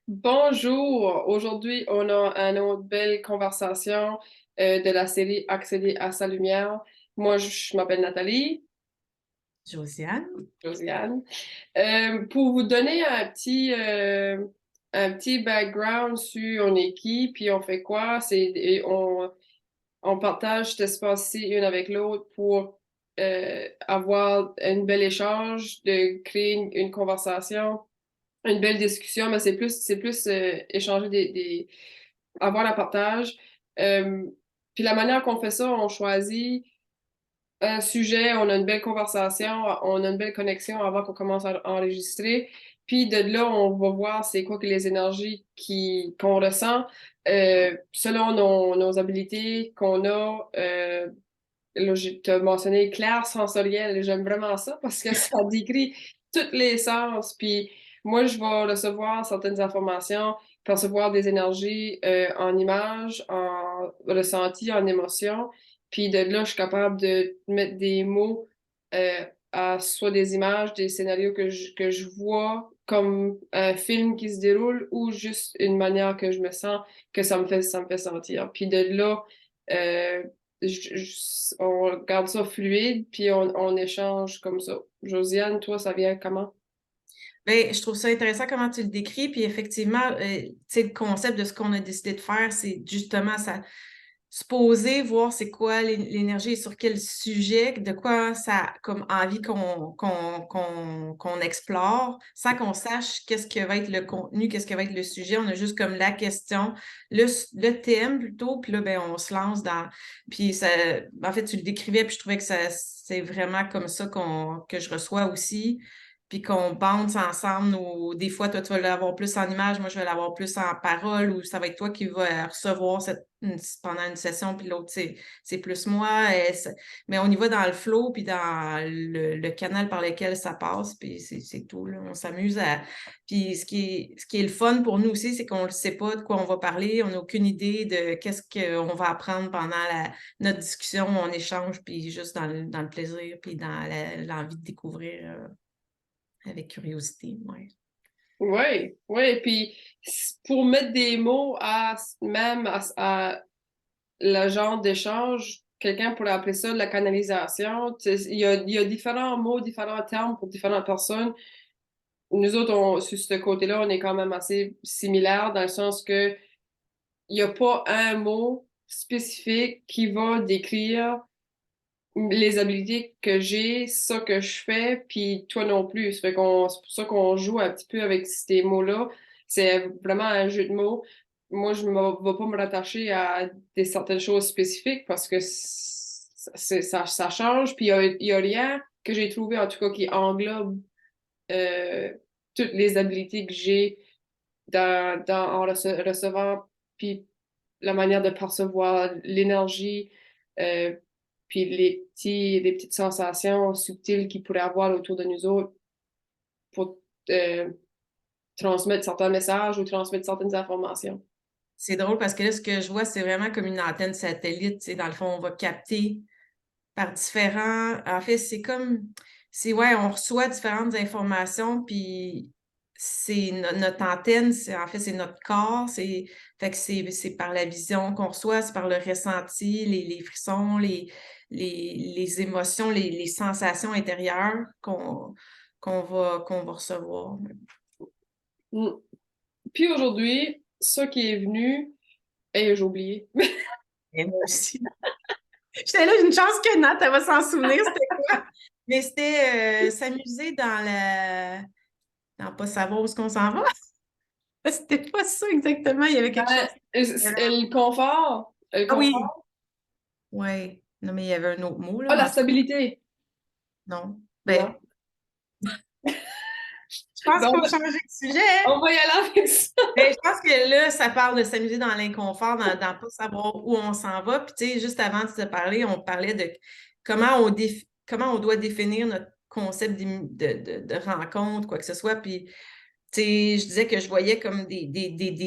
Bonjour, aujourd'hui on a une autre belle conversation de la série Accéder à sa lumière. Moi je m'appelle Nathalie, Josiane? Josiane. Pour vous donner un petit background sur on est qui, puis on fait quoi, on partage cet espace-ci une avec l'autre pour avoir un bel échange, de créer une conversation, une belle discussion, mais c'est plus échanger avoir la partage. Euh, Puis la manière qu'on fait ça, on choisit un sujet, on a une belle conversation, on a une belle connexion avant qu'on commence à enregistrer. Puis de là, on va voir c'est quoi que les énergies qu'on ressent selon nos habilités qu'on a. Là, je t'ai mentionné clair sensoriel. J'aime vraiment ça parce que ça décrit tous les sens. Puis moi, je vais recevoir certaines informations, percevoir des énergies en images, en ressenti, en émotion. Puis de là, je suis capable de mettre des mots à soit des images, des scénarios que je vois comme un film qui se déroule ou juste une manière que je me sens, que ça me fait sentir. Puis de là, euh, on garde ça fluide, puis on échange comme ça. Josiane, toi, ça vient comment? Bien, je trouve ça intéressant comment tu le décris, puis effectivement, tu sais, le concept de ce qu'on a décidé de faire, c'est justement ça, se poser, voir c'est quoi l'énergie et sur quel sujet, de quoi ça a comme envie qu'on explore, sans qu'on sache qu'est-ce que va être le contenu, qu'est-ce que va être le sujet. On a juste comme la question, le thème plutôt, puis là, ben, on se lance dans. Puis ça, en fait, tu le décrivais, puis je trouvais que ça, c'est vraiment comme ça que je reçois aussi. Puis qu'on bande ensemble. Des fois, toi, tu vas l'avoir plus en image, moi, je vais l'avoir plus en parole, ou ça va être toi qui vas recevoir pendant une session, puis l'autre, c'est plus moi. Mais on y va dans le flow, puis dans le canal par lequel ça passe, puis c'est tout, là. On s'amuse à. Puis ce qui est le fun pour nous aussi, c'est qu'on ne sait pas de quoi on va parler, on n'a aucune idée de qu'est-ce qu'on va apprendre pendant notre discussion, on échange, puis juste dans le plaisir, puis dans l'envie de découvrir. Avec curiosité, oui. Oui, oui, puis pour mettre des mots à le genre d'échange, quelqu'un pourrait appeler ça de la canalisation. Tu sais, il y a différents mots, différents termes pour différentes personnes. Nous autres, sur ce côté-là, on est quand même assez similaires dans le sens que il n'y a pas un mot spécifique qui va décrire les habilités que j'ai, ça que je fais, puis toi non plus. C'est pour ça qu'on joue un petit peu avec ces mots-là. C'est vraiment un jeu de mots. Moi, je ne vais pas me rattacher à certaines choses spécifiques parce que ça change. Puis il y a rien que j'ai trouvé, en tout cas, qui englobe euh, toutes les habilités que j'ai en recevant, puis la manière de percevoir l'énergie, euh, puis les petites sensations subtiles qu'il pourrait avoir autour de nous autres pour euh, transmettre certains messages ou transmettre certaines informations. C'est drôle parce que là, ce que je vois, c'est vraiment comme une antenne satellite. Tu sais, dans le fond, on va capter par différents. En fait, c'est comme. Ouais, on reçoit différentes informations, puis c'est notre antenne, en fait, c'est notre corps. Fait que c'est par la vision qu'on reçoit, c'est par le ressenti, les frissons, les émotions, les sensations intérieures qu'on va recevoir. Mm. Puis aujourd'hui, ça qui est venu, et j'ai oublié. Et moi aussi. J'étais là, une chance que Nat, elle va s'en souvenir, c'était quoi? Mais c'était s'amuser dans pas savoir où est-ce qu'on s'en va. C'était pas ça exactement, il y avait quelque chose. Le confort, le Ah oui, confort. oui. Non, mais il y avait un autre mot, là, Ah, mais la en tout cas, stabilité. non. Ben, Non. je pense qu'il Donc, faut changer de sujet, hein? on va y aller avec ça. Ben, je pense que là, ça parle de s'amuser dans l'inconfort, dans pas savoir où on s'en va. Puis, tu sais, juste avant de se parler, on parlait de comment on doit définir notre concept de rencontre, quoi que ce soit. Puis, tu sais, je disais que je voyais comme des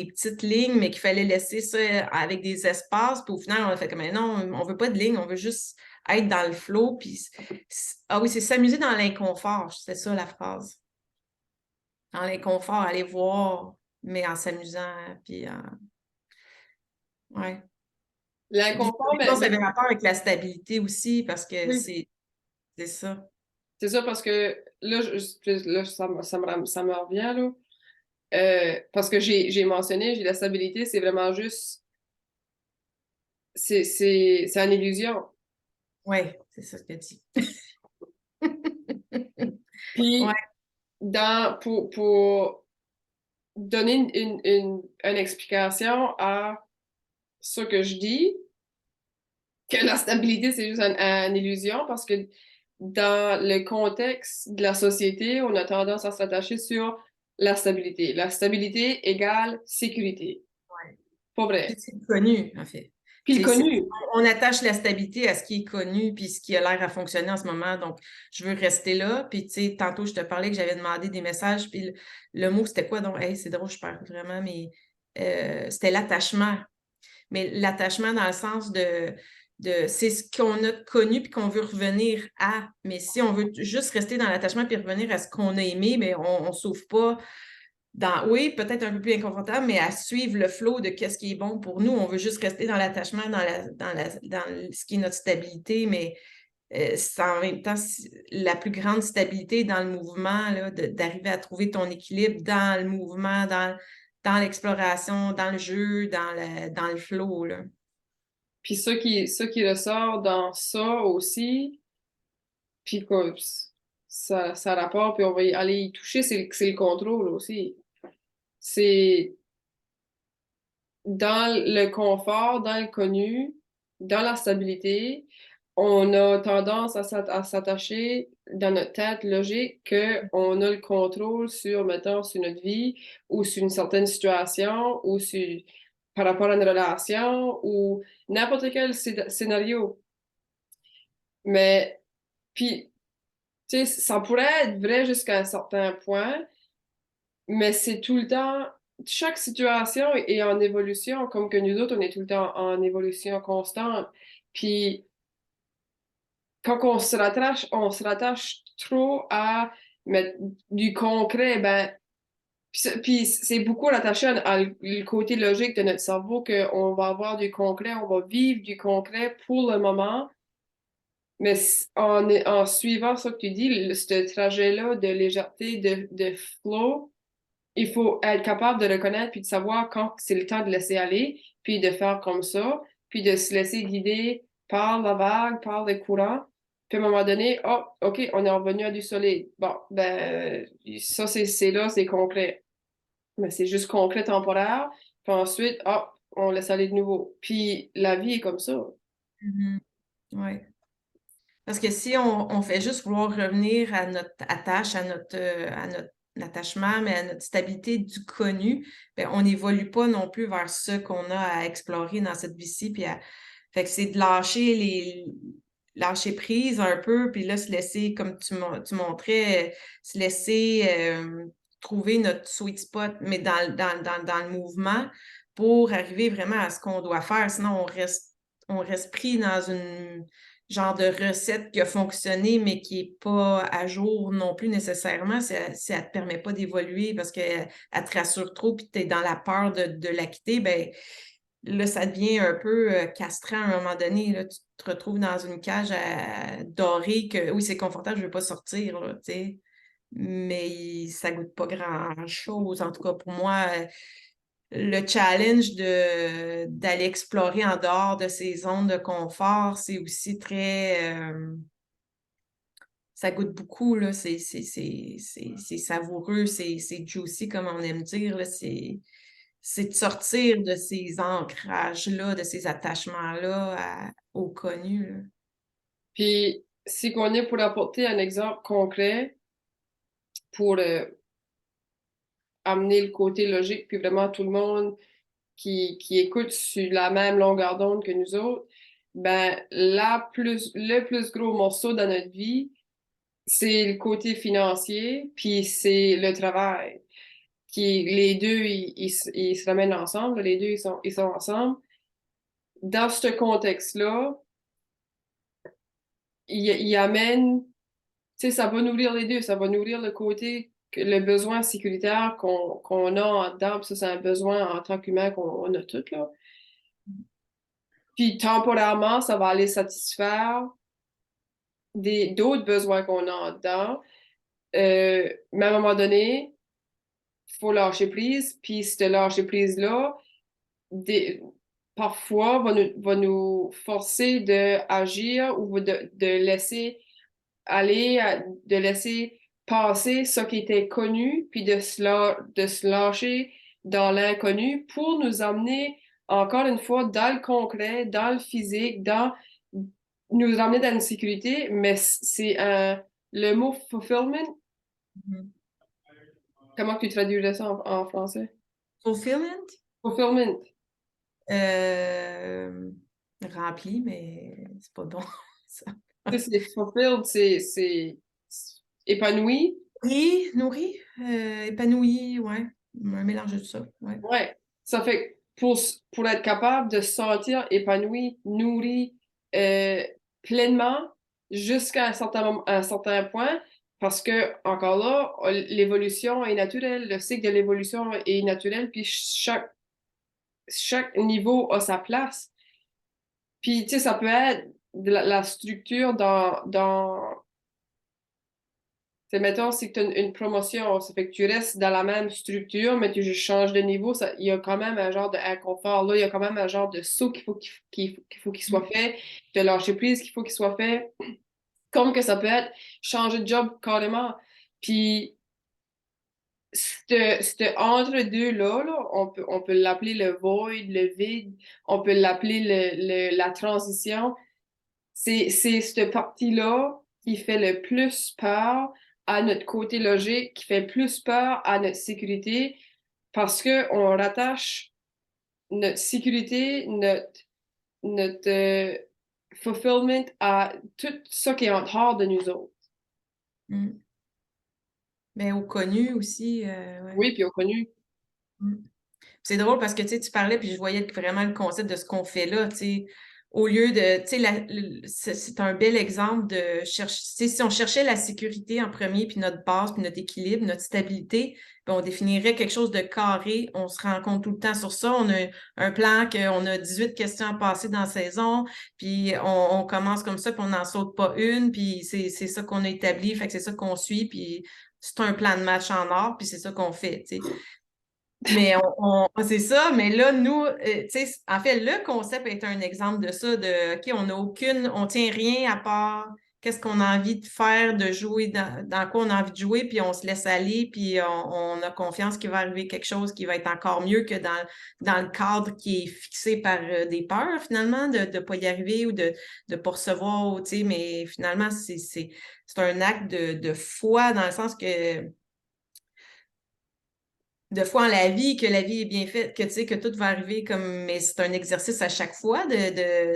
petites lignes, mais qu'il fallait laisser ça avec des espaces. Puis au final, on a fait comme, mais non, on veut pas de lignes, on veut juste être dans le flow. Puis, ah oui, c'est s'amuser dans l'inconfort. C'est ça la phrase. Dans l'inconfort, aller voir. mais en s'amusant, puis en... Ouais. Puis L'inconfort, je pense que ça avait rapport avec la stabilité aussi, parce que oui, c'est ça. c'est ça parce que là, là ça me revient, là. Parce que j'ai mentionné, j'ai la stabilité, c'est vraiment juste, c'est une illusion. Oui, c'est ça ce que tu dis. Ouais. Puis, pour donner une explication à ce que je dis, que la stabilité, c'est juste une illusion, parce que dans le contexte de la société, on a tendance à s'attacher sur la stabilité. La stabilité égale sécurité. Ouais. Pas Puis vrai. c'est connu, en fait. Puis le connu. On attache la stabilité à ce qui est connu puis ce qui a l'air à fonctionner en ce moment. Donc, je veux rester là. Puis, tu sais, tantôt, je te parlais que j'avais demandé des messages. Puis, le mot, c'était quoi? Donc, hey, c'est drôle, je perds vraiment, mais c'était l'attachement. Mais l'attachement dans le sens de c'est ce qu'on a connu puis qu'on veut revenir à. Mais si on veut juste rester dans l'attachement puis revenir à ce qu'on a aimé, mais on ne s'ouvre pas oui, peut-être un peu plus inconfortable, mais à suivre le flow de qu'est-ce qui est bon pour nous. On veut juste rester dans l'attachement, dans ce qui est notre stabilité, mais c'est en même temps la plus grande stabilité dans le mouvement, là, d'arriver à trouver ton équilibre dans le mouvement, dans l'exploration, dans le jeu, dans le flow, là. Puis ce qui ressort dans ça aussi, puis quoi, ça rapporte, puis on va aller y toucher, c'est le contrôle aussi. C'est dans le confort, dans le connu, dans la stabilité, on a tendance à s'attacher dans notre tête logique qu'on a le contrôle sur, mettons, sur notre vie ou sur une certaine situation ou par rapport à une relation ou n'importe quel scénario. Mais, puis, tu sais, ça pourrait être vrai jusqu'à un certain point, mais c'est tout le temps, chaque situation est en évolution, comme que nous autres, on est tout le temps en évolution constante. Puis quand on se rattache trop à mettre du concret, ben, puis c'est beaucoup rattaché le côté logique de notre cerveau qu'on va avoir du concret, on va vivre du concret pour le moment. Mais en suivant ce que tu dis, ce trajet-là de légèreté, de flow, il faut être capable de reconnaître puis de savoir quand c'est le temps de laisser aller, puis de faire comme ça, puis de se laisser guider par la vague, par le courant. Puis à un moment donné, oh, OK, on est revenu à du soleil. Bon, ben, ça, c'est là, c'est concret. Mais c'est juste concret temporaire. Puis ensuite, oh, on laisse aller de nouveau. Puis la vie est comme ça. Mhm. Ouais. Parce que si on fait juste vouloir revenir à notre attache, à notre attachement, mais à notre stabilité du connu, ben, on n'évolue pas non plus vers ce qu'on a à explorer dans cette vie-ci. Fait que c'est de lâcher prise un peu, puis là, se laisser, comme tu montrais, se laisser trouver notre sweet spot, mais dans le mouvement pour arriver vraiment à ce qu'on doit faire. Sinon, on reste pris dans une genre de recette qui a fonctionné, mais qui n'est pas à jour non plus nécessairement, si elle ne te permet pas d'évoluer parce qu'elle te rassure trop puis tu es dans la peur de la quitter, ben là, ça devient un peu castrant à un moment donné. Là, tu te retrouves dans une cage dorée que oui, c'est confortable, je ne veux pas sortir, là, tu sais. Mais ça goûte pas grand-chose. En tout cas, pour moi, le challenge d'aller explorer en dehors de ces zones de confort, c'est aussi très ça goûte beaucoup, là. C'est savoureux, c'est juicy, comme on aime dire, là. C'est de sortir de ces ancrages-là, de ces attachements-là au connu, là. Puis si on est pour apporter un exemple concret pour amener le côté logique, puis vraiment tout le monde qui écoute sur la même longueur d'onde que nous autres, ben le plus gros morceau dans notre vie, c'est le côté financier, puis c'est le travail. Les deux, ils se ramènent ensemble, les deux, ils sont ensemble. Dans ce contexte-là, ils amènent, tu sais, ça va nourrir les deux, ça va nourrir le côté le besoin sécuritaire qu'on a en dedans, puis ça, c'est un besoin en tant qu'humain qu'on a tous, là. Puis temporairement, ça va aller satisfaire d'autres besoins qu'on a en dedans. Mais à un moment donné, il faut lâcher prise, puis ce lâcher prise-là, des, parfois, va nous forcer d'agir ou de laisser aller, de laisser passer ce qui était connu, puis de se lâcher dans l'inconnu pour nous amener, encore une fois, dans le concret, dans le physique, nous amener dans une sécurité, mais le mot fulfillment, Mhm. comment tu traduirais ça en français? Fulfillment? Fulfillment. Euh, Rempli, mais c'est pas bon. Ça. Tu sais, c'est fulfilled, c'est épanoui. Nourri, épanoui, ouais. Un mélange de tout ça, ouais. Ouais. Ça fait que pour être capable de se sentir épanoui, nourri, euh, pleinement, jusqu'à un certain point, parce que, encore là, l'évolution est naturelle, le cycle de l'évolution est naturel, puis chaque niveau a sa place. Puis, tu sais, ça peut être de la structure mettons, si tu as une promotion, ça fait que tu restes dans la même structure, mais tu juste changes de niveau, il y a quand même un genre d'inconfort. Là, il y a quand même un genre de saut qu'il faut qu'il soit fait, de lâcher prise qu'il faut qu'il soit fait. Comme que ça peut être changer de job carrément. Puis, entre-deux-là, là, on peut l'appeler le void, le vide, on peut l'appeler la transition. C'est cette partie-là qui fait le plus peur à notre côté logique, qui fait plus peur à notre sécurité, parce qu'on rattache notre sécurité, notre fulfillment à tout ça qui est en dehors de nous autres. Mm. Mais au connu aussi, ouais. Oui, puis au connu. Mm. C'est drôle parce que tu parlais, puis je voyais vraiment le concept de ce qu'on fait là, tu sais. Au lieu de, tu sais, c'est un bel exemple de chercher, tu sais, si on cherchait la sécurité en premier, puis notre base, puis notre équilibre, notre stabilité, puis on définirait quelque chose de carré, on se rend compte tout le temps sur ça. On a un plan qu'on a 18 questions à passer dans la saison, puis on commence comme ça, puis on n'en saute pas une, puis c'est ça qu'on a établi, fait que c'est ça qu'on suit, puis c'est un plan de match en or, puis c'est ça qu'on fait, tu sais. Mais c'est ça, mais là, nous, tu sais, en fait, le concept est un exemple de ça, de OK, on tient rien à part qu'est-ce qu'on a envie de faire, de jouer, dans quoi on a envie de jouer, puis on se laisse aller, puis on a confiance qu'il va arriver quelque chose qui va être encore mieux que dans le cadre qui est fixé par des peurs, finalement, de ne pas y arriver ou de ne pas recevoir, tu sais, mais finalement, c'est un acte de foi dans le sens que de foi en la vie, que la vie est bien faite, que tu sais, que tout va arriver comme, mais c'est un exercice à chaque fois tu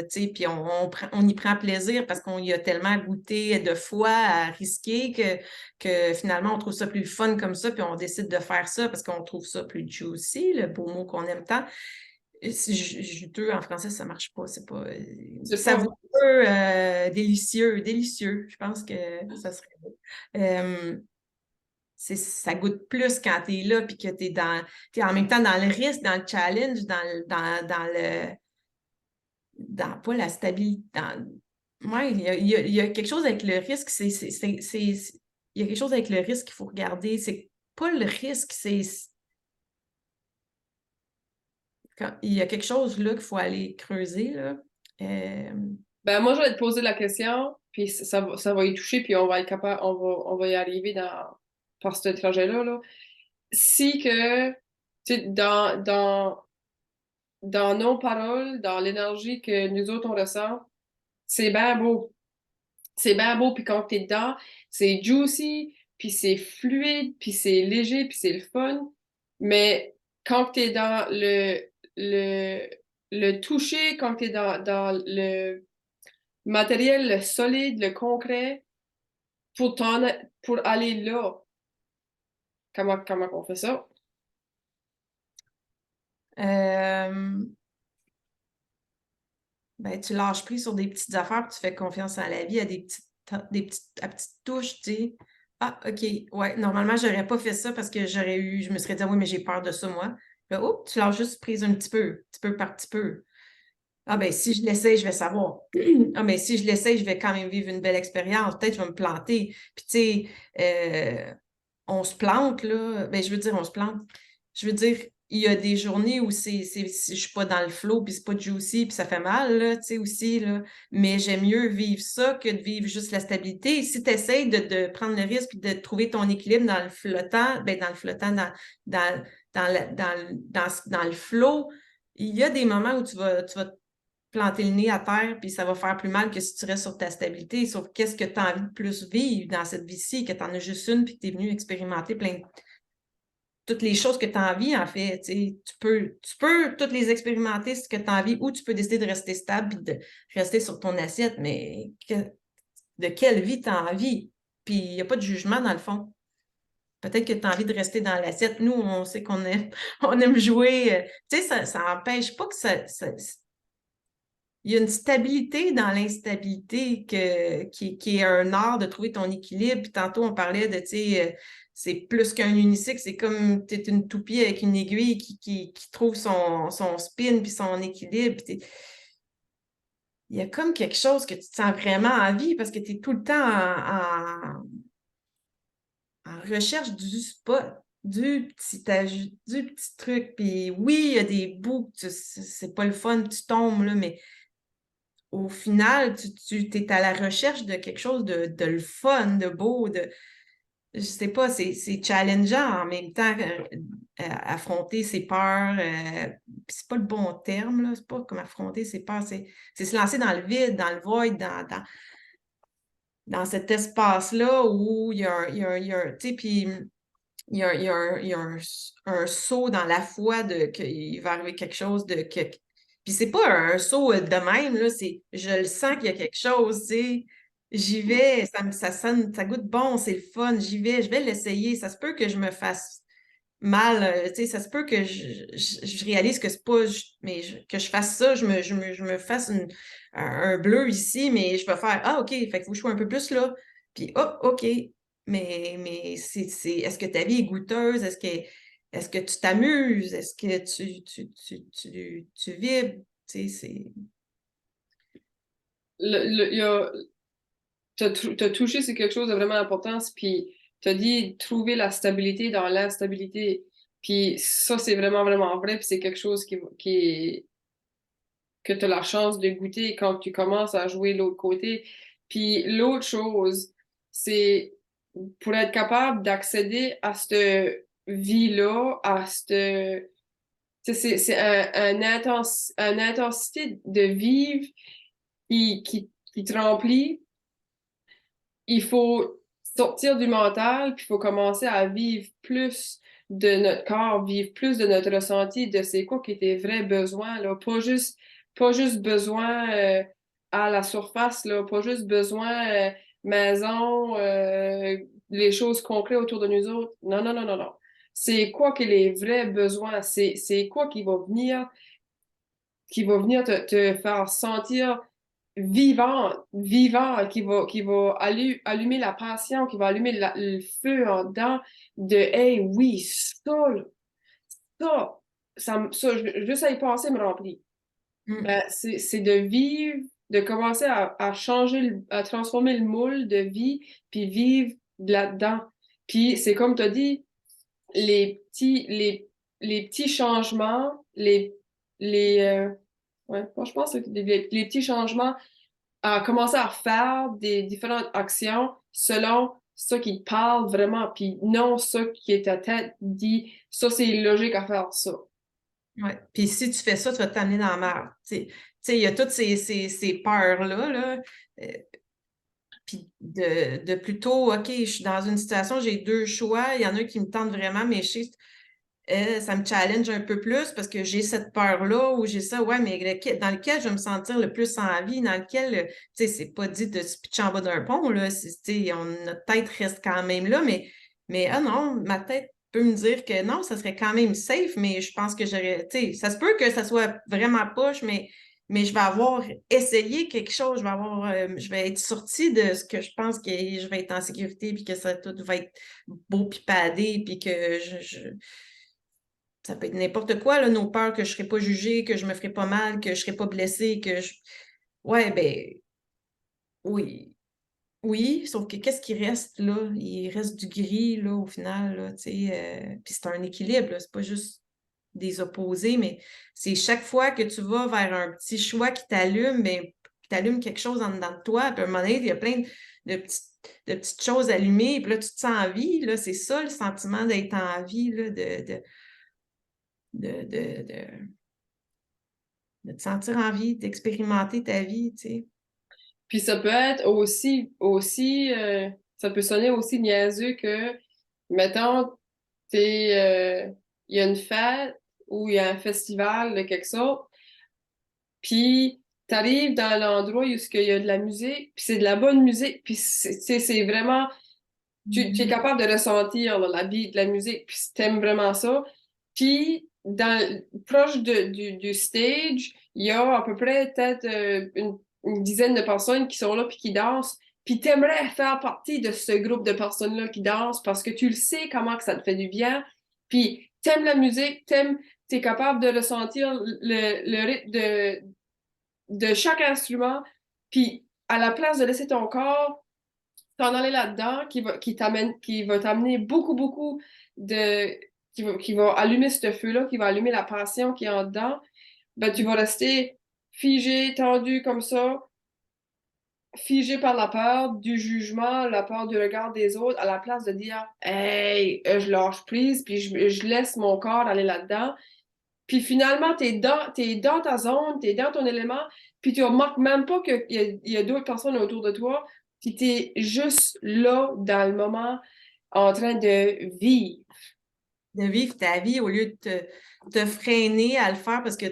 sais, puis on y prend plaisir parce qu'on y a tellement goûté de fois à risquer que finalement on trouve ça plus fun comme ça, puis on décide de faire ça parce qu'on trouve ça plus juicy, le beau mot qu'on aime tant. Juteux en français, ça marche pas, c'est pas C'est pas. savoureux, délicieux. Je pense que ça serait beau. Ça goûte plus quand tu es là, puis que tu es en même temps dans le risque, dans le challenge, pas la stabilité. Ouais, il y a quelque chose avec le risque, il y a quelque chose avec le risque qu'il faut regarder. C'est pas le risque, il y a quelque chose là qu'il faut aller creuser, là. Euh, Ben, moi, je vais te poser la question, puis ça va y toucher, puis on va être capable, on va y arriver par ce trajet-là, là. Si que, tu sais, dans nos paroles, dans l'énergie que nous autres, on ressent, c'est bien beau. C'est bien beau, puis quand t'es dedans, c'est juicy, puis c'est fluide, puis c'est léger, puis c'est le fun. Mais quand t'es dans le, le toucher, quand t'es dans le matériel, le solide, le concret, pour, pour aller là, comment on fait ça? euh, ben, tu lâches prise sur des petites affaires, puis tu fais confiance à la vie, à à petites touches, tu sais. Ah, OK. Ouais, normalement, j'aurais pas fait ça parce que je me serais dit, ah oui, mais j'ai peur de ça, moi. Là, oups, tu lâches juste prise un petit peu par petit peu. Ah, ben, si je l'essaye, je vais savoir. Ah, mais si je l'essaye, je vais quand même vivre une belle expérience. Peut-être que je vais me planter. Puis, tu sais, on se plante, là. Ben, je veux dire, on se plante. Je veux dire, il y a des journées où je suis pas dans le flow, puis c'est pas juicy, puis ça fait mal, là, tu sais, aussi, là. Mais j'aime mieux vivre ça que de vivre juste la stabilité. Si tu essaies de prendre le risque puis de trouver ton équilibre dans le flottant, ben, dans le flottant, dans, dans le flow, il y a des moments où tu vas te planter le nez à terre, puis ça va faire plus mal que si tu restes sur ta stabilité, sur qu'est-ce que tu as envie de plus vivre dans cette vie-ci, que tu en as juste une, puis que tu es venu expérimenter toutes les choses que tu as envie, en fait. Tu peux toutes les expérimenter, ce que tu as envie, ou tu peux décider de rester stable puis de rester sur ton assiette, mais de quelle vie tu as envie? Puis il n'y a pas de jugement dans le fond. Peut-être que tu as envie de rester dans l'assiette. Nous, on sait qu'on aime, on aime jouer. Tu sais, ça n'empêche pas que il y a une stabilité dans l'instabilité qui est un art de trouver ton équilibre. Puis tantôt, on parlait de, tu sais, c'est plus qu'un unicycle, c'est comme tu es une toupie avec une aiguille qui trouve son spin puis son équilibre. Il y a comme quelque chose que tu te sens vraiment en vie parce que tu es tout le temps en recherche du spot, du petit ajout, du petit truc. Puis oui, il y a des bouts, c'est pas le fun, tu tombes, là, mais au final, tu es à la recherche de quelque chose de le fun, de beau, je sais pas, c'est challengeant en même temps, affronter ses peurs. Puis c'est pas le bon terme, là, c'est pas comme affronter ses peurs, c'est se lancer dans le vide, dans le void, dans cet espace-là où il y a tu sais, puis il y a un saut dans la foi de qu'il va arriver quelque chose de que. Puis c'est pas un saut de même, là, c'est je le sens qu'il y a quelque chose, tu sais. J'y vais, ça sonne, ça goûte bon, c'est le fun, j'y vais, je vais l'essayer. Ça se peut que je me fasse mal, tu sais, ça se peut que je réalise que c'est pas, que je fasse ça, je me fasse un bleu ici, mais je vais faire, ah, OK, fait qu'il faut que je sois un peu plus là. Puis, hop, OK, mais est-ce que ta vie est goûteuse? Est-ce que tu t'amuses? Est-ce que tu vibres? Tu sais, c'est. Il y a, t'as touché sur quelque chose de vraiment important, puis t'as dit trouver la stabilité dans l'instabilité. Puis ça, c'est vraiment, vraiment vrai, puis c'est quelque chose que tu as la chance de goûter quand tu commences à jouer l'autre côté. Puis l'autre chose, c'est pour être capable d'accéder à cette vie-là, à cette. C'est une intensité de vivre qui te remplit. Il faut sortir du mental, puis il faut commencer à vivre plus de notre corps, vivre plus de notre ressenti, de c'est quoi qui est tes vrais besoins, là. Pas juste besoin à la surface, là, pas juste besoin maison, les choses concrètes autour de nous autres. Non, non, non, non, non. C'est quoi que les vrais besoins? C'est quoi qui va venir te faire sentir vivant, qui va allumer la passion, qui va allumer le feu en dedans de hey, oui, ça, juste à y penser me remplit. Mm. Ben, c'est de vivre, de commencer à changer, à transformer le moule de vie, puis vivre là-dedans. Puis c'est comme tu as dit, les petits changements, les, ouais, moi, je pense que les petits changements à commencer à faire des différentes actions selon ce qui te parle vraiment, puis non ce qui est ta tête dit, ça c'est logique à faire ça. Ouais. Puis si tu fais ça, tu vas t'amener dans la merde. Tu sais, il y a toutes ces peurs-là, là. Puis de plutôt, OK, je suis dans une situation, j'ai deux choix. Il y en a un qui me tente vraiment, mais je sais, ça me challenge un peu plus parce que j'ai cette peur-là ou j'ai ça, ouais, mais dans lequel je vais me sentir le plus en vie, dans lequel, tu sais, c'est pas dit de se pitcher en bas d'un pont, là. Tu sais, notre tête reste quand même là, mais ah non, ma tête peut me dire que non, ça serait quand même safe, mais je pense que j'aurais, tu sais, ça se peut que ça soit vraiment poche, mais mais je vais avoir essayé quelque chose, je vais être sortie de ce que je pense que je vais être en sécurité, puis que ça tout va être beau puis padé, puis que ça peut être n'importe quoi, là, nos peurs, que je ne serai pas jugée, que je me ferai pas mal, que je ne serai pas blessée, Ouais, ben oui. Oui, sauf que qu'est-ce qui reste là? Il reste du gris, là, au final, là, tu sais. Puis c'est un équilibre, là, c'est pas juste des opposés, mais c'est chaque fois que tu vas vers un petit choix qui t'allume, ben, qui t'allume quelque chose en dedans de toi. Puis à un moment donné, il y a plein de petites choses allumées, puis là, tu te sens en vie, là. C'est ça, le sentiment d'être en vie, là, de, de, de, de te sentir en vie, d'expérimenter ta vie, tu sais. Puis ça peut être aussi, ça peut sonner aussi niaiseux que, mettons, il y a une fête ou il y a un festival de quelque sorte, puis t'arrives dans l'endroit où il y a de la musique, puis c'est de la bonne musique, puis c'est vraiment, tu es capable de ressentir là, la vie de la musique, puis t'aimes vraiment ça. Puis proche du stage, il y a à peu près peut-être une dizaine de personnes qui sont là puis qui dansent. Puis t'aimerais faire partie de ce groupe de personnes-là qui dansent parce que tu le sais comment que ça te fait du bien. Puis t'aimes la musique, t'es capable de ressentir le rythme de chaque instrument. Puis à la place de laisser ton corps t'en aller là-dedans, qui va t'amener beaucoup, beaucoup de, qui va allumer ce feu-là, qui va allumer la passion qui est en dedans, ben, tu vas rester figé, tendu comme ça, figé par la peur du jugement, la peur du regard des autres, à la place de dire, hey, je lâche prise, puis je laisse mon corps aller là-dedans. Puis finalement, t'es dans ta zone, t'es dans ton élément, puis tu remarques même pas qu'il y a d'autres personnes autour de toi, puis t'es juste là, dans le moment, en train de vivre. De vivre ta vie au lieu de te freiner à le faire parce que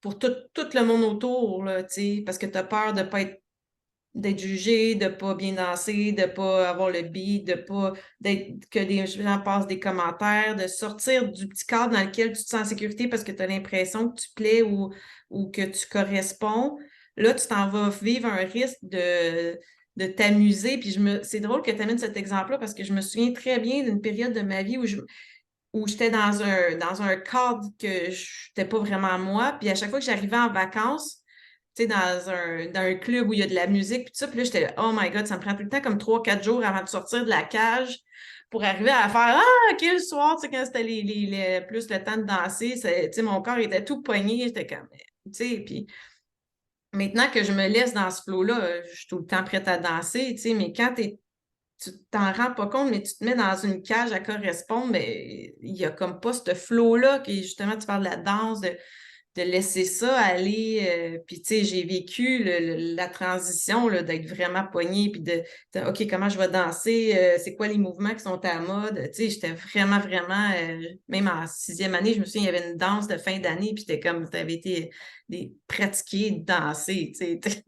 pour tout le monde autour, là, tu sais, parce que tu as peur de pas d'être jugé, de pas bien danser, de pas avoir le beat, de pas d'être que des gens passent des commentaires, de sortir du petit cadre dans lequel tu te sens en sécurité parce que tu as l'impression que tu plais ou que tu corresponds. Là, tu t'en vas vivre un risque de t'amuser. Puis c'est drôle que tu amènes cet exemple-là parce que je me souviens très bien d'une période de ma vie où j'étais dans un cadre que je n'étais pas vraiment moi. Puis à chaque fois que j'arrivais en vacances, tu sais, dans un club où il y a de la musique, puis tout ça, puis là, j'étais là, oh my God, ça me prend tout le temps comme 3 4 jours avant de sortir de la cage pour arriver à faire Ah, OK, le soir, tu sais, quand c'était plus le temps de danser, tu sais, mon corps était tout poigné, j'étais comme, tu sais, puis maintenant que je me laisse dans ce flow-là, je suis tout le temps prête à danser, tu sais, mais quand tu t'en rends pas compte, mais tu te mets dans une cage à correspondre, mais il y a comme pas ce flow-là, qui justement, tu parles de la danse, de laisser ça aller. Puis, tu sais, j'ai vécu la transition là, d'être vraiment poignée, puis OK, comment je vais danser? C'est quoi les mouvements qui sont à la mode? Tu sais, j'étais vraiment, vraiment, même en 6e année, je me souviens, il y avait une danse de fin d'année, puis j'étais comme, tu avais été pratiquer, danser, tu sais.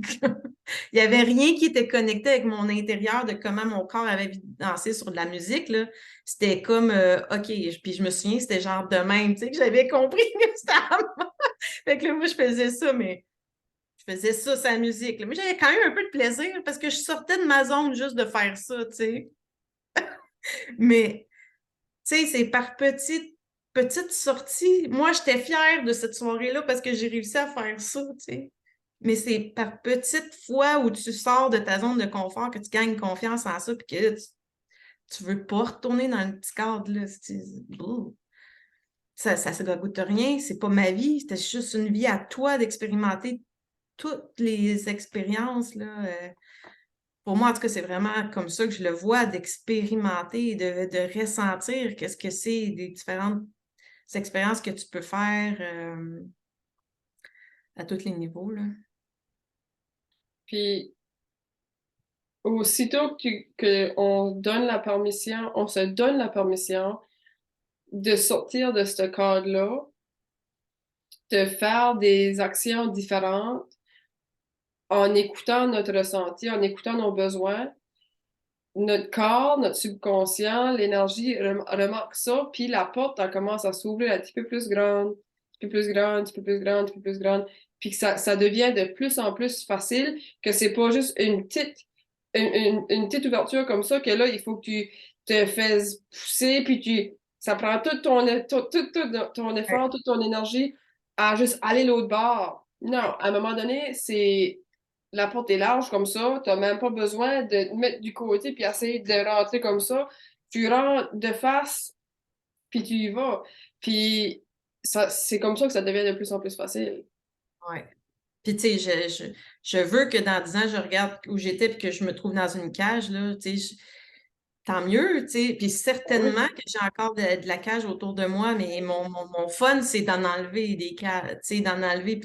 Il n'y avait rien qui était connecté avec mon intérieur de comment mon corps avait dansé sur de la musique, là. C'était comme, OK, puis je me souviens, c'était genre de même, tu sais, que j'avais compris que c'était à moi. Fait que là, moi, je faisais ça, mais je faisais ça, sa musique, là. Mais j'avais quand même un peu de plaisir parce que je sortais de ma zone juste de faire ça, tu sais. Mais, tu sais, c'est par petites sorties. Moi, j'étais fière de cette soirée-là parce que j'ai réussi à faire ça, tu sais. Mais c'est par petites fois où tu sors de ta zone de confort que tu gagnes confiance en ça, puis que là, tu veux pas retourner dans le petit cadre, là. Ça ne goûte rien, c'est pas ma vie, c'était juste une vie à toi d'expérimenter toutes les expériences, là. Pour moi, en tout cas, c'est vraiment comme ça que je le vois, d'expérimenter, de ressentir qu'est-ce que c'est, des différentes expériences que tu peux faire à tous les niveaux, là. Puis aussitôt que on donne la permission, on se donne la permission de sortir de ce cadre-là, de faire des actions différentes en écoutant notre ressenti, en écoutant nos besoins, notre corps, notre subconscient, l'énergie remarque ça, puis la porte, elle commence à s'ouvrir un petit peu plus grande, un petit peu plus grande, un petit peu plus grande, un petit peu plus grande. puis que ça devient de plus en plus facile, que c'est pas juste une petite ouverture comme ça, que là, il faut que tu te fasses pousser, puis ça prend tout ton effort, toute ton énergie à juste aller l'autre bord. Non, à un moment donné, la porte est large comme ça, t'as même pas besoin de te mettre du côté puis essayer de rentrer comme ça. Tu rentres de face, puis tu y vas. Puis c'est comme ça que ça devient de plus en plus facile. Ouais. Puis, tu sais, je veux que dans 10 ans, je regarde où j'étais et que je me trouve dans une cage, là, tu sais, tant mieux, tu sais. Puis Ben oui. certainement que j'ai encore de la cage autour de moi, mais mon fun, c'est d'en enlever des cages, tu sais, d'en enlever.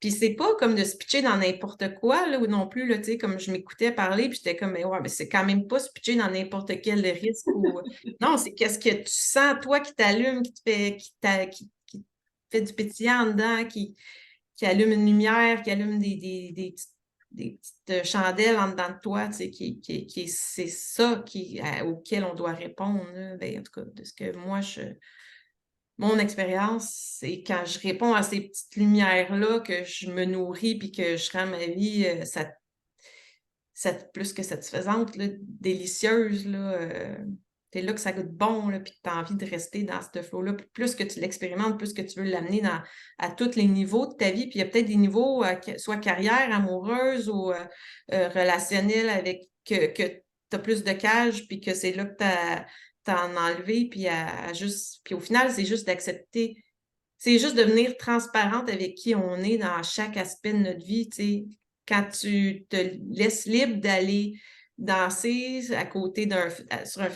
Puis c'est pas comme de se pitcher dans n'importe quoi, là, ou non plus, là, tu sais, comme je m'écoutais parler, puis j'étais comme, mais ouais, mais c'est quand même pas se pitcher dans n'importe quel risque ou... Non, c'est qu'est-ce que tu sens, toi, qui t'allume, qui te fait, qui te fait du pétillant en dedans, qui allume une lumière, qui allume des petites chandelles en dedans de toi, tu sais, c'est ça auquel on doit répondre. Là. Ben, en tout cas, de ce que moi, mon expérience, c'est quand je réponds à ces petites lumières-là, que je me nourris puis que je rends ma vie plus que satisfaisante, là, délicieuse. Là, c'est là que ça goûte bon, là, puis que tu as envie de rester dans ce flow-là. Puis plus que tu l'expérimentes, plus que tu veux l'amener à tous les niveaux de ta vie. Puis il y a peut-être des niveaux, soit carrière, amoureuse ou relationnelle, avec que tu as plus de cage, puis que c'est là que tu as en enlevé, puis à juste. Puis au final, c'est juste d'accepter. C'est juste de devenir transparente avec qui on est dans chaque aspect de notre vie, tu sais. Quand tu te laisses libre d'aller danser à côté sur un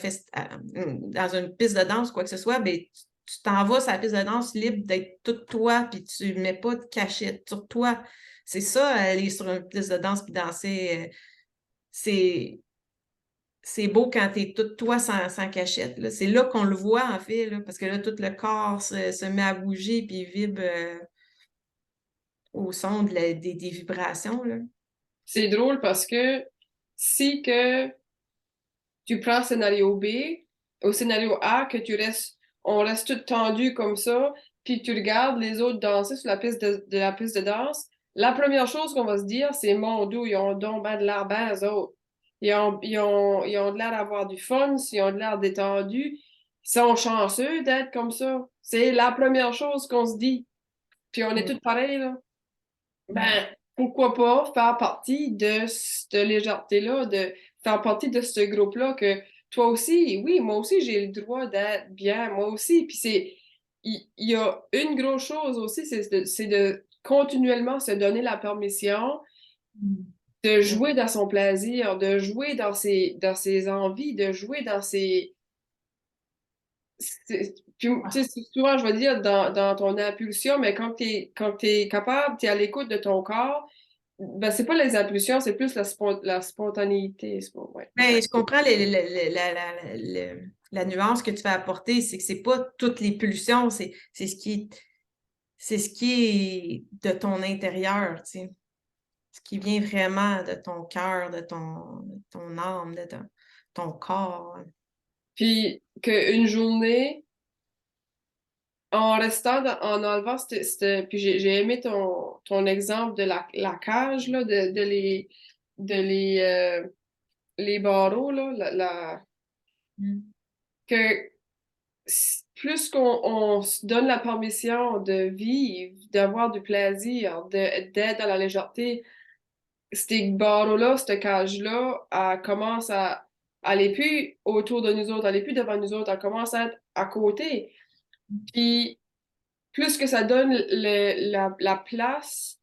dans une piste de danse, quoi que ce soit, ben, tu t'en vas sur la piste de danse libre d'être toute toi, puis tu ne mets pas de cachette sur toi. C'est ça, aller sur une piste de danse puis danser. C'est c'est beau quand tu es toute toi sans cachette. Là. C'est là qu'on le voit, en fait, là, parce que là, tout le corps se met à bouger puis vibre au son des vibrations. Là. C'est drôle parce que si que tu prends scénario B, au scénario A, on reste tout tendu comme ça, puis tu regardes les autres danser sur la piste de la piste de danse, la première chose qu'on va se dire, c'est mon Dieu, ils ont donc ben de l'air ben, eux autres. Ils ont de l'air d'avoir du fun, ils ont de l'air détendus, ils sont chanceux d'être comme ça. C'est la première chose qu'on se dit. Puis on est Mm. tous pareils, là. Ouais. Ben, pourquoi pas faire partie de cette légèreté-là, de faire partie de ce groupe-là que toi aussi, oui, moi aussi, j'ai le droit d'être bien, moi aussi. Puis il y a une grosse chose aussi, c'est de continuellement se donner la permission Mm. de Ouais. jouer dans son plaisir, de jouer dans ses envies, de jouer dans ses... Puis, tu sais, souvent, je vais dire dans ton impulsion, mais quand t'es capable, t'es à l'écoute de ton corps, ben, c'est pas les impulsions, c'est plus la spontanéité. Ouais, Ben, exact. je comprends la nuance que tu vas apporter, c'est que c'est pas toutes les pulsions, c'est ce qui est de ton intérieur, tu sais. Ce qui vient vraiment de ton cœur, de ton âme, de ton corps. Puis qu'une journée, en restant, en enlevant puis j'ai aimé ton exemple de la cage, là, de les barreaux, là, Mm. que plus qu'on se donne la permission de vivre, d'avoir du plaisir, d'être dans la légèreté, ces barreaux-là, cette cage-là, elle commence à aller plus autour de nous autres, elle est plus devant nous autres, elle commence à être à côté. Puis plus que ça donne la place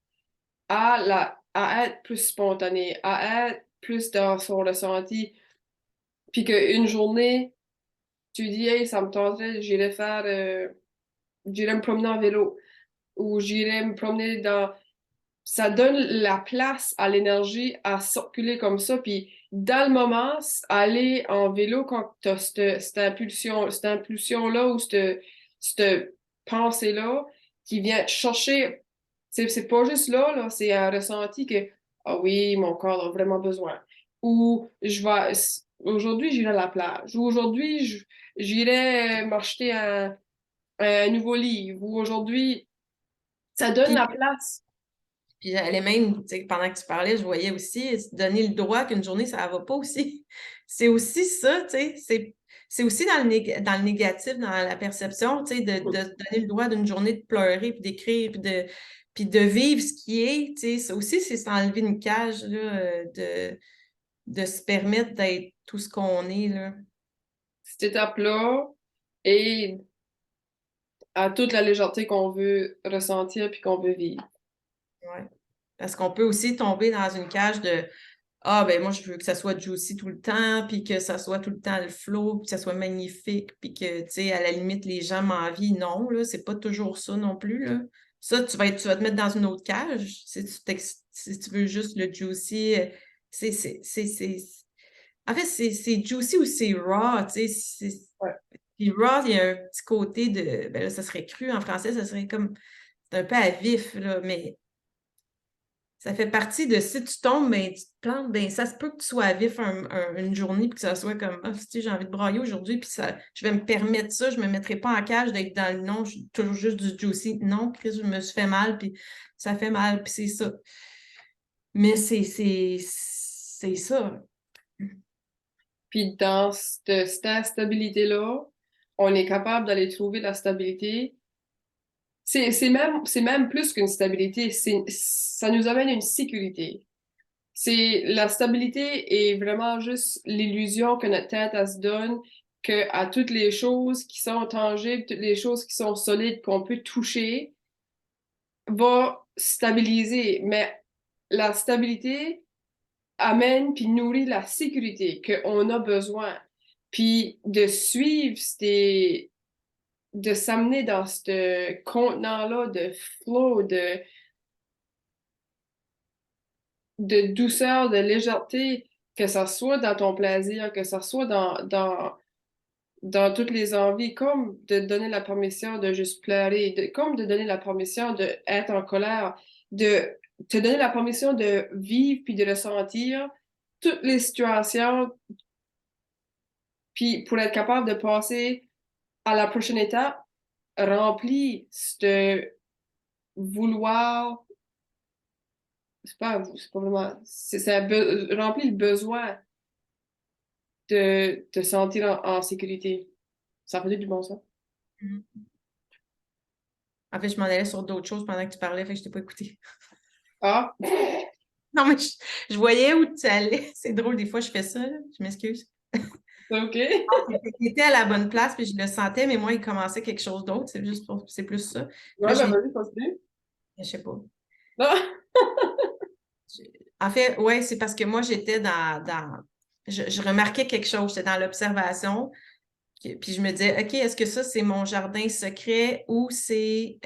à être plus spontané, à être plus dans son ressenti, puis qu'une journée, tu dis, hey, ça me tenterait, j'irais me promener en vélo, ou j'irais me promener dans... Ça donne la place à l'énergie à circuler comme ça, puis dans le moment, aller en vélo quand tu as cette impulsion-là ou cette pensée-là qui vient te chercher, c'est pas juste là, c'est un ressenti que, ah oui, mon corps a vraiment besoin. Ou aujourd'hui, j'irai à la plage, ou aujourd'hui, j'irai m'acheter un nouveau livre, ou aujourd'hui, ça donne Puis, la place. Puis j'allais même, tu sais, pendant que tu parlais, je voyais aussi se donner le droit qu'une journée, ça ne va pas aussi. C'est aussi ça, tu sais, c'est aussi dans le négatif, dans la perception, tu sais, de se donner le droit d'une journée de pleurer, puis d'écrire, puis de vivre ce qui est, tu sais, ça aussi, c'est s'enlever une cage, là, de se permettre d'être tout ce qu'on est, là. Cette étape-là et à toute la légèreté qu'on veut ressentir puis qu'on veut vivre. Ouais. Parce qu'on peut aussi tomber dans une cage de ah, ben moi, je veux que ça soit juicy tout le temps, puis que ça soit tout le temps le flow, puis que ça soit magnifique, puis que, tu sais, à la limite, les gens m'envient. Non, là, c'est pas toujours ça non plus, là. Ça, tu vas te mettre dans une autre cage. Si tu veux juste le juicy, en fait, c'est juicy ou c'est raw, tu sais. Ouais. Puis raw, il y a un petit côté de, ben là, ça serait cru en français, ça serait comme, c'est un peu à vif, là, mais ça fait partie de si tu tombes, ben, tu te plantes, ben, ça se peut que tu sois à vif une journée puis que ça soit comme ah, si j'ai envie de brailler aujourd'hui, puis ça, je vais me permettre ça, je ne me mettrai pas en cage d'être dans le non, je suis toujours juste du juicy. Non, Chris, je me suis fait mal, puis ça fait mal, puis c'est ça. Mais c'est ça. Puis dans cette stabilité-là, on est capable d'aller trouver la stabilité. C'est même plus qu'une stabilité, ça nous amène une sécurité. La stabilité est vraiment juste l'illusion que notre tête, elle se donne que à toutes les choses qui sont tangibles, toutes les choses qui sont solides, qu'on peut toucher, va stabiliser. Mais la stabilité amène puis nourrit la sécurité qu'on a besoin. Puis de suivre de s'amener dans ce contenant-là de flow, de douceur, de légèreté, que ça soit dans ton plaisir, que ça soit dans toutes les envies, comme de donner la permission de juste pleurer, comme de donner la permission d'être en colère, de te donner la permission de vivre puis de ressentir toutes les situations, puis pour être capable de passer à la prochaine étape, rempli ce vouloir, c'est pas vraiment, rempli le besoin de te sentir en sécurité. Ça faisait du bon sens. Mhm. En fait, je m'en allais sur d'autres choses pendant que tu parlais, fait que je t'ai pas écouté. Ah, Non, mais je voyais où tu allais. C'est drôle, des fois, je fais ça, là. Je m'excuse. c'est OK? Il était à la bonne place, puis je le sentais, mais moi, il commençait quelque chose d'autre. C'est plus ça. Puis là, Ouais, ben vas-y, continue. je sais pas. Ah, En fait, ouais, c'est parce que moi, j'étais je remarquais quelque chose, j'étais dans l'observation, puis je me disais, OK, est-ce que ça, c'est mon jardin secret ou c'est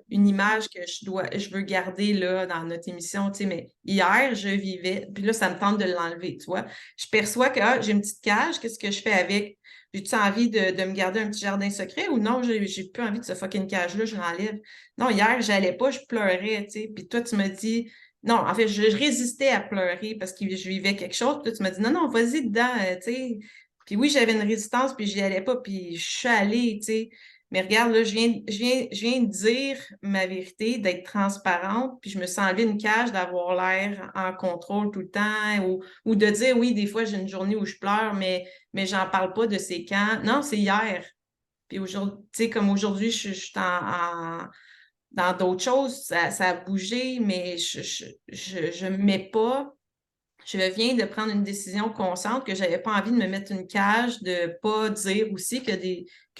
une image que je veux garder là dans notre émission, tu sais, mais hier, je vivais, puis là, ça me tente de l'enlever, tu vois. Je perçois que j'ai une petite cage, qu'est-ce que je fais avec? J'ai-tu envie de me garder un petit jardin secret ou non, j'ai plus envie de ce fucking cage-là, je l'enlève. Non, hier, j'allais pas, je pleurais, tu sais, puis toi, tu me dis, non, en fait, je résistais à pleurer parce que je vivais quelque chose, puis toi, tu m'as dit, non, non, vas-y dedans, tu sais. Puis oui, j'avais une résistance, puis j'y allais pas, puis je suis allée, tu sais. Mais regarde, là, je viens de dire ma vérité, d'être transparente, puis je me sens enlever une cage, d'avoir l'air en contrôle tout le temps, ou de dire, oui, des fois, j'ai une journée où je pleure, mais j'en parle pas de ces camps. Non, c'est hier. Puis aujourd'hui, tu sais, comme aujourd'hui, je suis dans d'autres choses, ça a bougé, mais je me mets pas. Je viens de prendre une décision consciente que je n'avais pas envie de me mettre une cage, de ne pas dire aussi que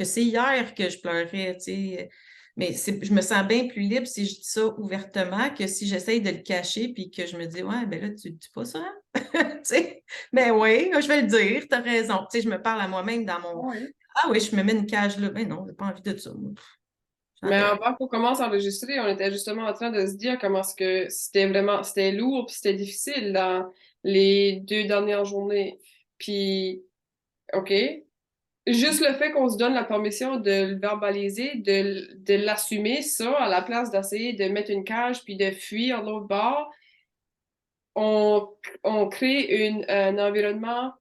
c'est hier que je pleurais, tu sais. Mais je me sens bien plus libre si je dis ça ouvertement que si j'essaye de le cacher puis que je me dis, ouais, ben là, tu ne dis pas ça, hein? Tu sais, ben oui, je vais le dire, tu as raison. Tu sais, je me parle à moi-même dans mon, oui. ah oui, je me mets une cage là. Ben non, j'ai pas envie de ça. Moi. Mais J'en avant qu'on commence à enregistrer, on était justement en train de se dire comment est-ce que c'était lourd puis c'était difficile dans les 2 dernières journées. Puis, OK. Juste le fait qu'on se donne la permission de le verbaliser, de l'assumer, ça, à la place d'essayer de mettre une cage puis de fuir l'autre bord, on, on crée un environnement